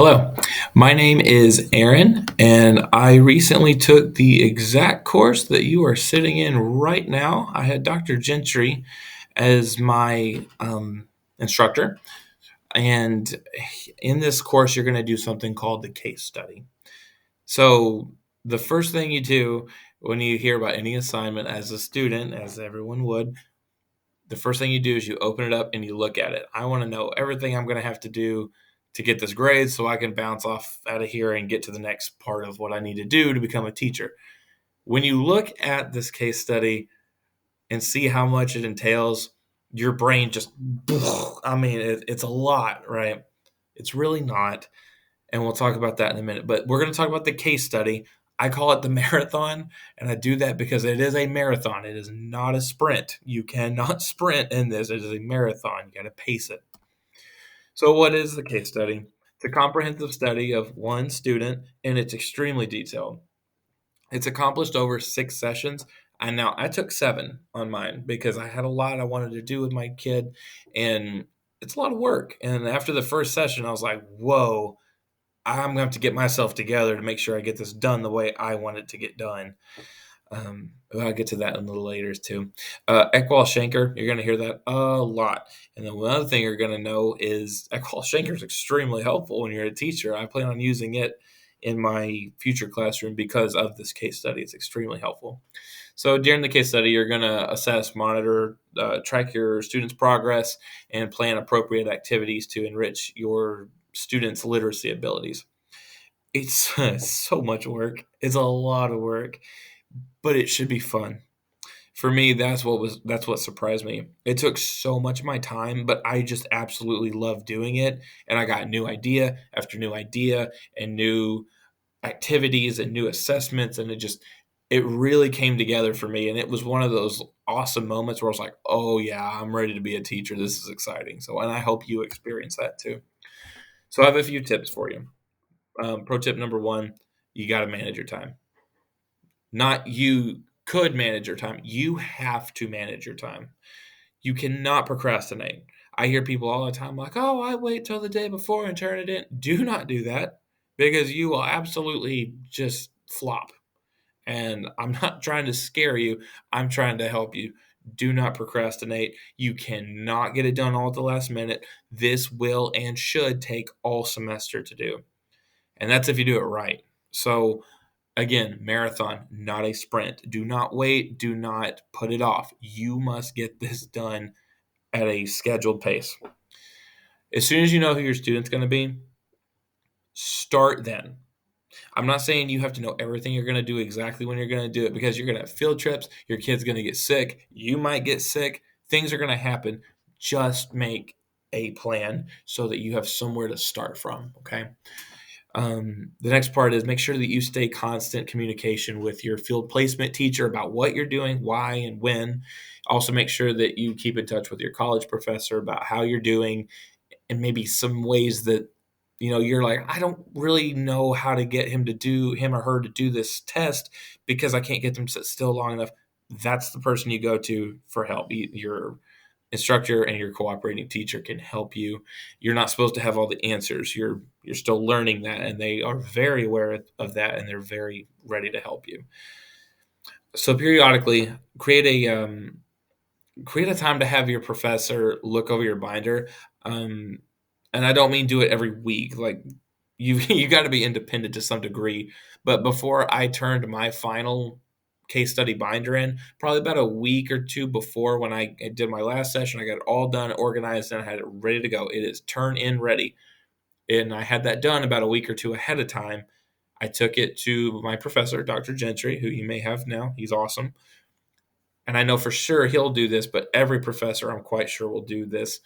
Hello, my name is Aaron, and I recently took the exact course that you are sitting in right now. I had Dr. Gentry as my instructor, and in this course, you're going to do something called the case study. So, the first thing you do when you hear about any assignment as a student, as everyone would, the first thing you do is you open it up and you look at it. I want to know everything I'm going to have to do to get this grade so I can bounce off out of here and get to the next part of what I need to do to become a teacher. When you look at this case study and see how much it entails, your brain just, I mean, it's a lot, right? It's really not. And we'll talk about that in a minute. But we're going to talk about the case study. I call it the marathon, and I do that because it is a marathon. It is not a sprint. You cannot sprint in this. It is a marathon. You got to pace it. So, what is the case study? It's a comprehensive study of one student, and it's extremely detailed. It's accomplished over 6 sessions. And now I took 7 on mine because I had a lot I wanted to do with my kid, and it's a lot of work. And after the first session, I was like, whoa, I'm gonna have to get myself together to make sure I get this done the way I want it to get done. I'll get to that a little later too. Equal Schenker, you're gonna hear that a lot. And then one other thing you're gonna know is Equal Schenker is extremely helpful when you're a teacher. I plan on using it in my future classroom because of this case study. It's extremely helpful. So during the case study, you're going to assess, monitor, track your students' progress, and plan appropriate activities to enrich your students' literacy abilities. It's so much work. It's a lot of work, but it should be fun. For me, that's what surprised me. It took so much of my time, but I just absolutely love doing it, and I got new idea after new idea and new activities and new assessments, and it really came together for me, and it was one of those awesome moments where I was like, "Oh yeah, I'm ready to be a teacher. This is exciting." So, and I hope you experience that too. So, I have a few tips for you. Pro tip number one: you got to manage your time. Not you could manage your time. You have to manage your time. You cannot procrastinate. I hear people all the time like, "Oh, I wait till the day before and turn it in." Do not do that because you will absolutely just flop. And I'm not trying to scare you, I'm trying to help you. Do not procrastinate. You cannot get it done all at the last minute. This will and should take all semester to do. And that's if you do it right. So, again, marathon, not a sprint. Do not wait. Do not put it off. You must get this done at a scheduled pace. As soon as you know who your student's going to be, start then. I'm not saying you have to know everything you're going to do exactly when you're going to do it because you're going to have field trips. Your kid's going to get sick. You might get sick. Things are going to happen. Just make a plan so that you have somewhere to start from. Okay. The next part is make sure that you stay constant communication with your field placement teacher about what you're doing, why, and when. Also, make sure that you keep in touch with your college professor about how you're doing and maybe some ways that you're like, I don't really know how to get him or her to do this test because I can't get them to sit still long enough. That's the person you go to for help. Your instructor and your cooperating teacher can help you. You're not supposed to have all the answers. You're still learning that, and they are very aware of that, and they're very ready to help you. So periodically, create a time to have your professor look over your binder. Um, and I don't mean do it every week. Like you got to be independent to some degree. But before I turned my final case study binder in, probably about a week or two before when I did my last session, I got it all done, organized, and I had it ready to go. It is turn in ready. And I had that done about a week or two ahead of time. I took it to my professor, Dr. Gentry, who you may have now. He's awesome. And I know for sure he'll do this, but every professor I'm quite sure will do this.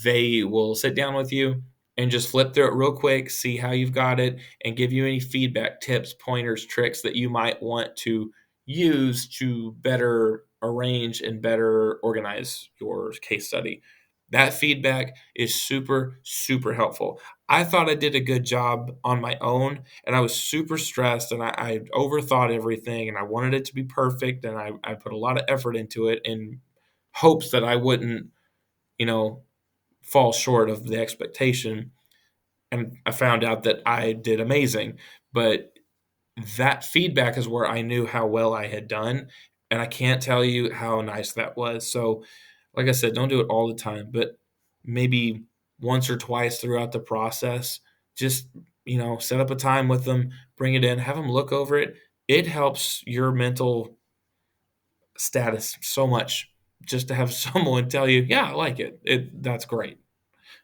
They will sit down with you and just flip through it real quick, see how you've got it, and give you any feedback, tips, pointers, tricks that you might want to use to better arrange and better organize your case study. That feedback is super, super helpful. I thought I did a good job on my own, and I was super stressed, and I overthought everything, and I wanted it to be perfect, and I put a lot of effort into it in hopes that I wouldn't, you know, fall short of the expectation. and I found out that I did amazing. But that feedback is where I knew how well I had done, and I can't tell you how nice that was. So, like I said, don't do it all the time, but maybe once or twice throughout the process, just, set up a time with them, bring it in, have them look over it. It helps your mental status so much just to have someone tell you, "Yeah, I like it. That's great,"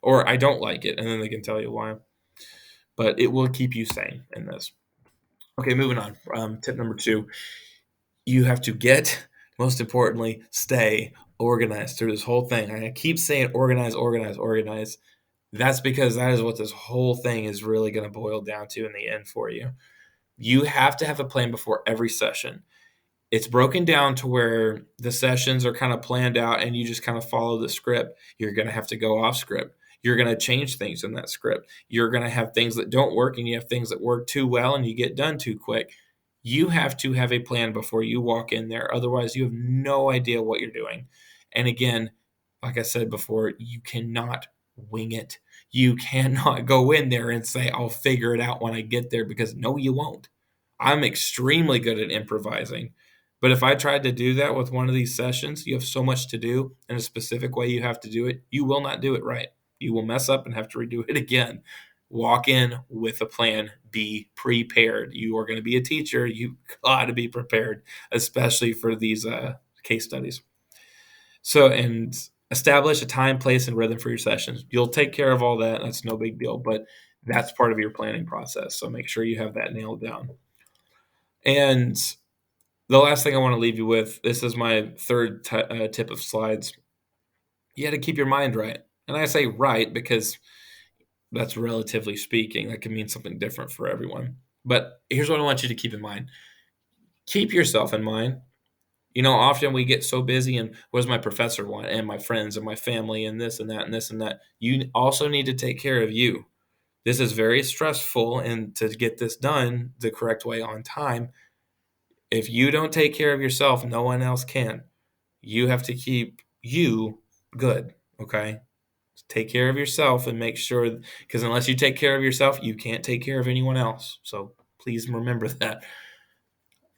or "I don't like it," and then they can tell you why. But it will keep you sane in this. Okay, moving on. Tip number 2, you have to get, most importantly, stay organized through this whole thing. I keep saying organize, organize, organize. That's because that is what this whole thing is really going to boil down to in the end for you. You have to have a plan before every session. It's broken down to where the sessions are kind of planned out and you just kind of follow the script. You're going to have to go off script. You're going to change things in that script. You're going to have things that don't work and you have things that work too well and you get done too quick. You have to have a plan before you walk in there. Otherwise, you have no idea what you're doing. And again, like I said before, you cannot wing it. You cannot go in there and say, I'll figure it out when I get there, because no, you won't. I'm extremely good at improvising. But if I tried to do that with one of these sessions, you have so much to do in a specific way you have to do it. You will not do it right. You will mess up and have to redo it again. Walk in with a plan. Be prepared. You are going to be a teacher. You got to be prepared, especially for these case studies. So, and establish a time, place, and rhythm for your sessions. You'll take care of all that. That's no big deal, but that's part of your planning process. So make sure you have that nailed down. And the last thing I want to leave you with, this is my third tip of slides. You got to keep your mind right. And I say right because that's relatively speaking. That can mean something different for everyone. But here's what I want you to keep in mind: keep yourself in mind. Often we get so busy and what does my professor want, and my friends and my family, and this and that and this and that. You also need to take care of you. This is very stressful, and to get this done the correct way on time, if you don't take care of yourself, no one else can. You have to keep you good, okay? Take care of yourself and make sure, because unless you take care of yourself, you can't take care of anyone else. So please remember that.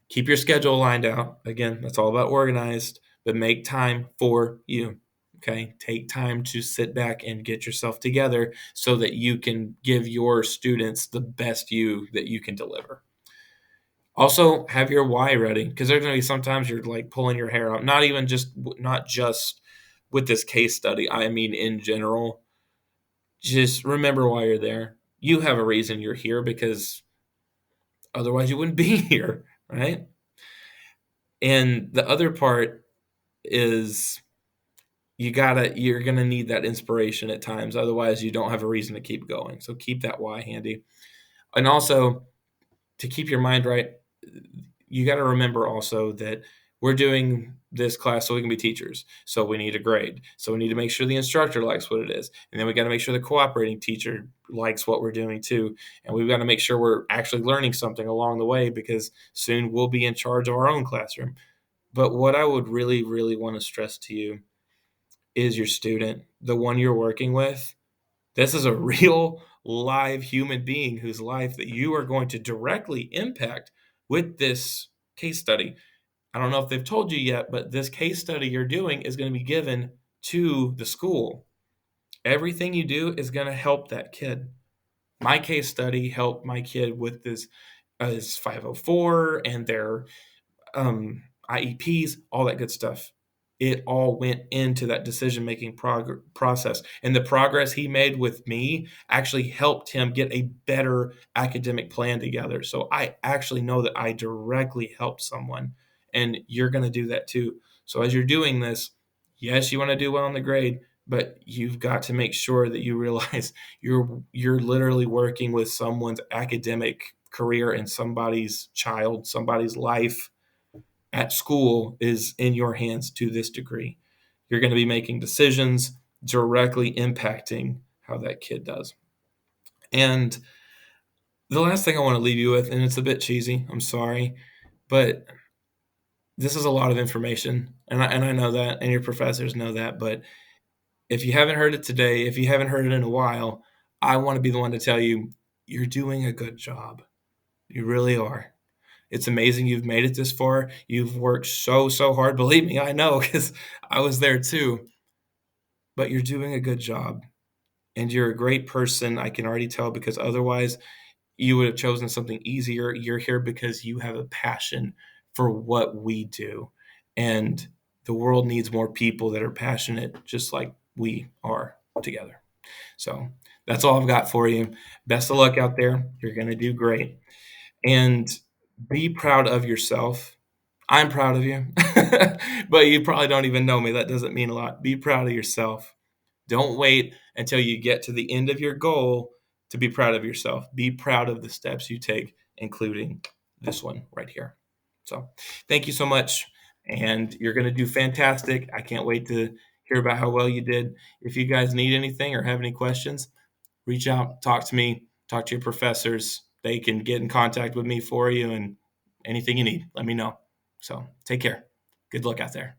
Keep your schedule lined out. Again, that's all about organized, but make time for you. Okay? Take time to sit back and get yourself together so that you can give your students the best you that you can deliver. Also, have your why ready, because there's going to be sometimes you're like pulling your hair out. Not just with this case study. I mean, in general, just remember why you're there. You have a reason you're here, because otherwise you wouldn't be here, right? And the other part is you're gonna need that inspiration at times. Otherwise, you don't have a reason to keep going. So keep that why handy. And also, to keep your mind right, you got to remember also that we're doing this class so we can be teachers. So we need a grade. So we need to make sure the instructor likes what it is. And then we got to make sure the cooperating teacher likes what we're doing too. And we've got to make sure we're actually learning something along the way, because soon we'll be in charge of our own classroom. But what I would really, really want to stress to you is your student, the one you're working with. This is a real live human being whose life that you are going to directly impact with this case study. I don't know if they've told you yet, but this case study you're doing is going to be given to the school. Everything you do is going to help that kid. My case study helped my kid with this his 504 and their IEPs, all that good stuff. It all went into that decision making process. And the progress he made with me actually helped him get a better academic plan together. So I actually know that I directly helped someone, and you're going to do that too. So as you're doing this, yes, you want to do well in the grade, but you've got to make sure that you realize you're literally working with someone's academic career and somebody's child, somebody's life at school is in your hands to this degree. You're going to be making decisions directly impacting how that kid does. And the last thing I want to leave you with, and it's a bit cheesy, I'm sorry, but this is a lot of information, and I know that, and your professors know that. But if you haven't heard it today, if you haven't heard it in a while, I want to be the one to tell you, you're doing a good job. You really are. It's amazing you've made it this far. You've worked so, so hard. Believe me, I know because I was there too. But you're doing a good job and you're a great person. I can already tell because otherwise you would have chosen something easier. You're here because you have a passion for what we do. And the world needs more people that are passionate, just like we are together. So that's all I've got for you. Best of luck out there. You're going to do great. And be proud of yourself. I'm proud of you, but you probably don't even know me. That doesn't mean a lot. Be proud of yourself. Don't wait until you get to the end of your goal to be proud of yourself. Be proud of the steps you take, including this one right here. So, thank you so much. And you're going to do fantastic. I can't wait to hear about how well you did. If you guys need anything or have any questions, reach out, talk to me, talk to your professors. They can get in contact with me for you and anything you need, let me know. So, take care. Good luck out there.